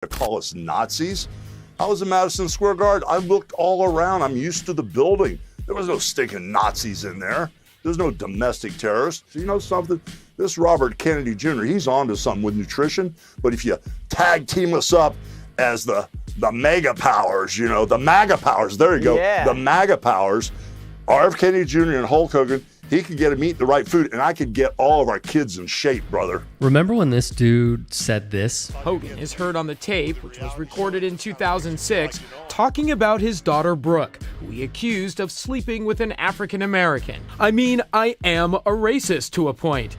to call us Nazis. I was in Madison Square Garden. I looked all around. I'm used to the building. There was no stinking Nazis in there. There's no domestic terrorists. You know something? This Robert Kennedy Jr., he's onto something with nutrition. But if you tag team us up as the mega powers, you know, the MAGA powers, there you go. Yeah. The MAGA powers, RF Kennedy Jr. and Hulk Hogan, he could get him eating the right food, and I could get all of our kids in shape, brother. Remember when this dude said this? Hogan is heard on the tape, which was recorded in 2006, talking about his daughter Brooke, who he accused of sleeping with an African American. I mean, I am a racist to a point.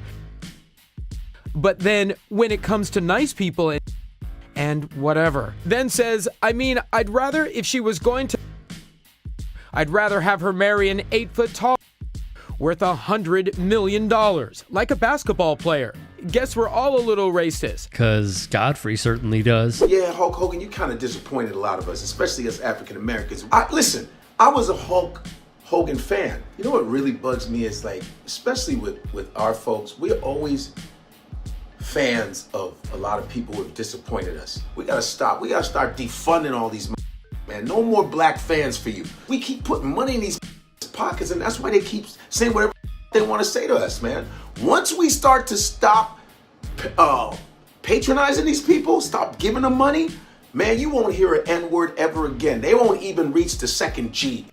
But then, when it comes to nice people and whatever, then says, I mean, I'd rather have her marry an 8-foot tall worth $100 million, like a basketball player. Guess we're all a little racist. Because Godfrey certainly does. Yeah, Hulk Hogan, you kind of disappointed a lot of us, especially as African Americans. Listen, I was a Hulk Hogan fan. You know what really bugs me is, like, especially with our folks, we're always fans of a lot of people who have disappointed us. We gotta stop. We gotta start defunding all these, man. No more black fans for you. We keep putting money in these pockets, and that's why they keep saying whatever they want to say to us, man. Once we start to stop patronizing these people, stop giving them money, man, you won't hear an N-word ever again. They won't even reach the second G.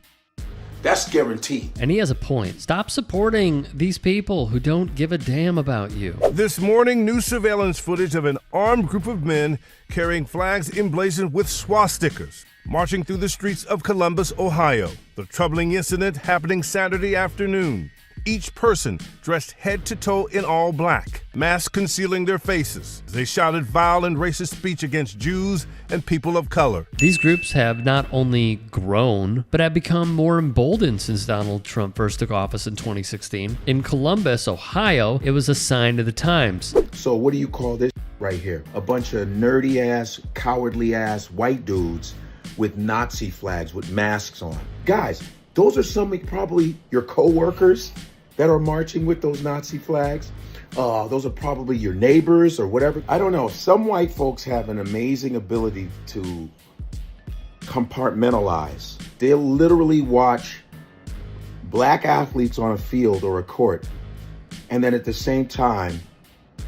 That's guaranteed. And he has a point. Stop supporting these people who don't give a damn about you. This morning, new surveillance footage of an armed group of men carrying flags emblazoned with swastikas marching through the streets of Columbus, Ohio. The troubling incident happening Saturday afternoon. Each person dressed head to toe in all black, masks concealing their faces. They shouted vile and racist speech against Jews and people of color. These groups have not only grown, but have become more emboldened since Donald Trump first took office in 2016. In Columbus, Ohio, it was a sign of the times. So what do you call this right here? A bunch of nerdy-ass, cowardly-ass white dudes with Nazi flags with masks on. Guys, those are probably your co-workers that are marching with those Nazi flags. Those are probably your neighbors or whatever. I don't know. Some white folks have an amazing ability to compartmentalize. They'll literally watch black athletes on a field or a court, and then at the same time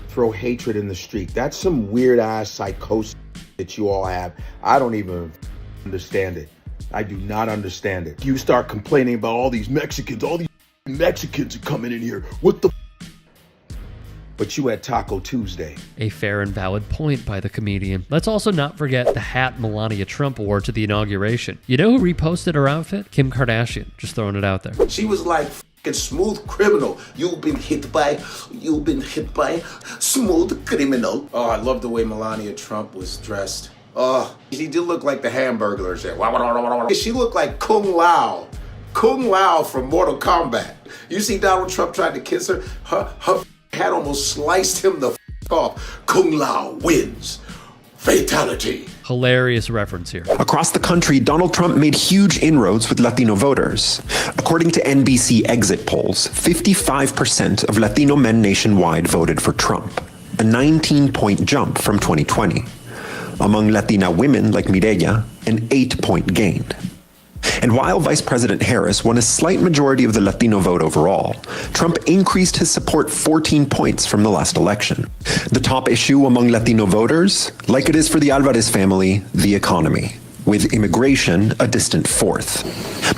throw hatred in the street. That's some weird ass psychosis that you all have. I don't even understand it. I do not understand it. You start complaining about all these Mexicans are coming in here. What the But you had Taco Tuesday. A fair and valid point by the comedian. Let's also not forget the hat Melania Trump wore to the inauguration. You know who reposted her outfit? Kim Kardashian. Just throwing it out there. She was like fucking smooth criminal. You've been hit by smooth criminal. Oh, I love the way Melania Trump was dressed. Oh, she did look like the Hamburglers there. She looked like Kung Lao. Kung Lao from Mortal Kombat. You see Donald Trump tried to kiss her? Her hat almost sliced him the off. Kung Lao wins. Fatality. Hilarious reference here. Across the country, Donald Trump made huge inroads with Latino voters. According to NBC exit polls, 55% of Latino men nationwide voted for Trump, a 19-point jump from 2020. Among Latina women like Mireya, an 8-point gain. And while Vice President Harris won a slight majority of the Latino vote overall, Trump increased his support 14 points from the last election. The top issue among Latino voters, like it is for the Alvarez family, the economy, with immigration a distant fourth.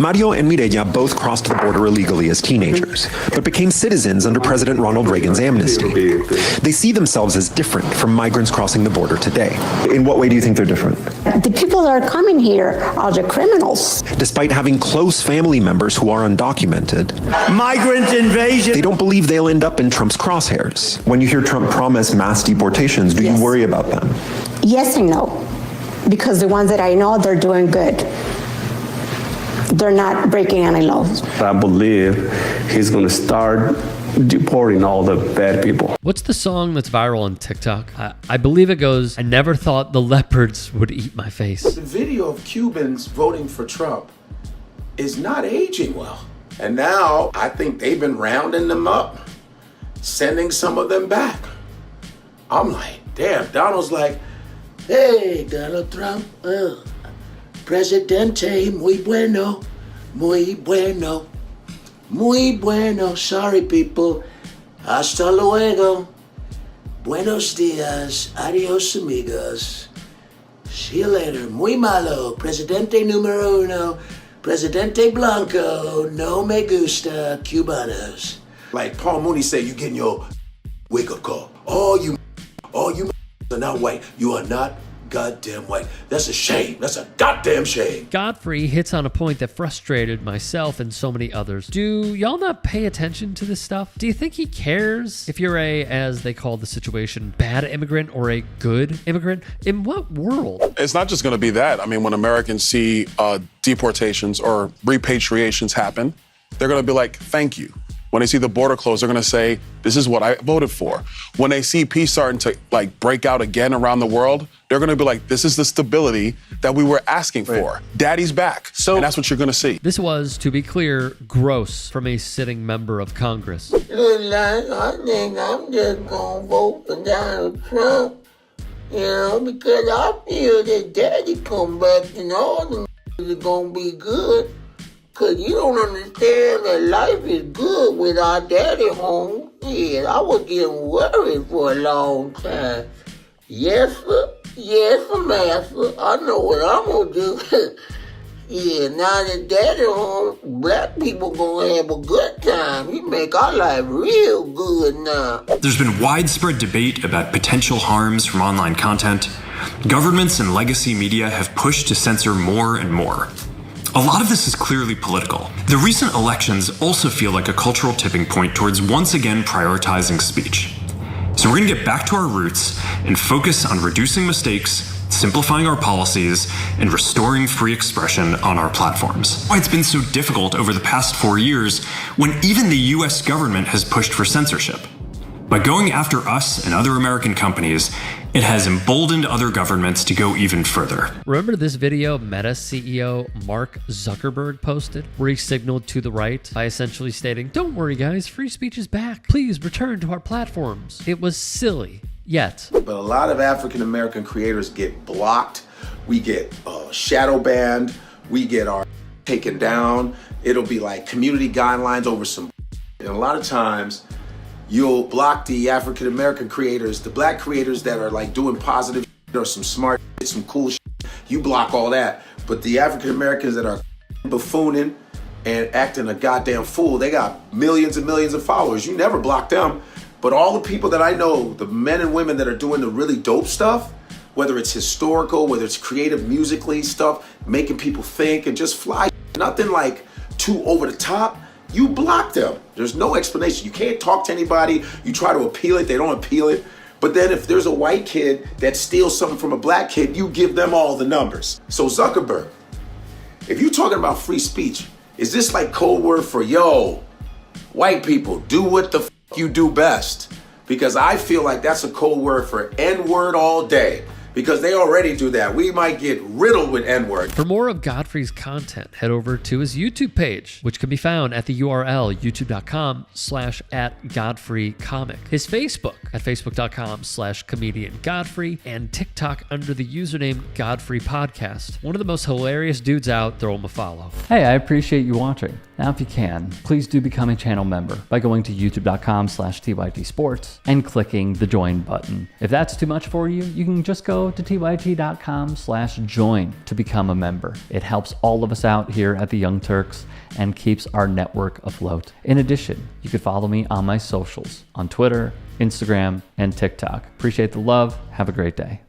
Mario and Mireya both crossed the border illegally as teenagers, but became citizens under President Ronald Reagan's amnesty. They see themselves as different from migrants crossing the border today. In what way do you think they're different? The people that are coming here are the criminals. Despite having close family members who are undocumented, migrant invasion. They don't believe they'll end up in Trump's crosshairs. When you hear Trump promise mass deportations, do you worry about them? Yes and no. Because the ones that I know, they're doing good. They're not breaking any laws. I believe he's going to start deporting all the bad people. What's the song that's viral on TikTok? I believe it goes, I never thought the leopards would eat my face. The video of Cubans voting for Trump is not aging well. And now I think they've been rounding them up, sending some of them back. I'm like, damn, Donald's like, Hey, Donald Trump. Presidente, muy bueno. Muy bueno. Muy bueno. Sorry, people. Hasta luego. Buenos dias. Adios, amigos. See you later. Muy malo. Presidente número uno. Presidente Blanco. No me gusta Cubanos. Like Paul Mooney said, you getting your wake-up call. All you are not white. You are not goddamn white. That's a shame. That's a goddamn shame. Godfrey hits on a point that frustrated myself and so many others. Do y'all not pay attention to this stuff? Do you think he cares if you're a, as they call the situation, bad immigrant or a good immigrant? In what world? It's not just going to be that. I mean, when Americans see deportations or repatriations happen, they're going to be like, thank you. When they see the border closed, they're going to say, this is what I voted for. When they see peace starting to like break out again around the world, they're going to be like, this is the stability that we were asking for. Daddy's back. And that's what you're going to see. This was, to be clear, gross from a sitting member of Congress. Look like I think I'm just gonna vote for Donald Trump, you know, because I feel that Daddy come back and all the is gonna be good. Cause you don't understand that life is good with our daddy home. Yeah, I was getting worried for a long time. Yes, sir. Yes, sir, master. I know what I'm gonna do. Yeah, now that daddy home, black people gonna have a good time. He make our life real good now. There's been widespread debate about potential harms from online content. Governments and legacy media have pushed to censor more and more. A lot of this is clearly political. The recent elections also feel like a cultural tipping point towards once again prioritizing speech. So we're gonna get back to our roots and focus on reducing mistakes, simplifying our policies, and restoring free expression on our platforms. Why it's been so difficult over the past 4 years when even the US government has pushed for censorship. By going after us and other American companies, it has emboldened other governments to go even further. Remember this video Meta CEO Mark Zuckerberg posted, where he signaled to the right by essentially stating, "Don't worry guys, free speech is back. Please return to our platforms." It was silly, yet. But a lot of African American creators get blocked. We get shadow banned. We get our taken down. It'll be like community guidelines over some. And a lot of times, you'll block the African American creators, the black creators that are like doing positive or some smart shit, some cool shit. You block all that. But the African Americans that are buffooning and acting a goddamn fool, they got millions and millions of followers. You never block them. But all the people that I know, the men and women that are doing the really dope stuff, whether it's historical, whether it's creative musically stuff, making people think and just fly, nothing like too over the top, you block them. There's no explanation. You can't talk to anybody. You try to appeal it, they don't appeal it. But then if there's a white kid that steals something from a black kid, you give them all the numbers. So Zuckerberg, if you're talking about free speech, is this like code word for, yo, white people, do what the you do best? Because I feel like that's a code word for N-word all day. Because they already do that. We might get riddled with N-word. For more of Godfrey's content, head over to his YouTube page, which can be found at the URL youtube.com/@GodfreyComic. His Facebook at facebook.com/comedian Godfrey, and TikTok under the username Godfrey Podcast. One of the most hilarious dudes out. Throw him a follow. Hey, I appreciate you watching. Now, if you can, please do become a channel member by going to youtube.com/TYT Sports and clicking the join button. If that's too much for you, you can just go to tyt.com/join to become a member. It helps all of us out here at the Young Turks and keeps our network afloat. In addition, you can follow me on my socials on Twitter, Instagram, and TikTok. Appreciate the love. Have a great day.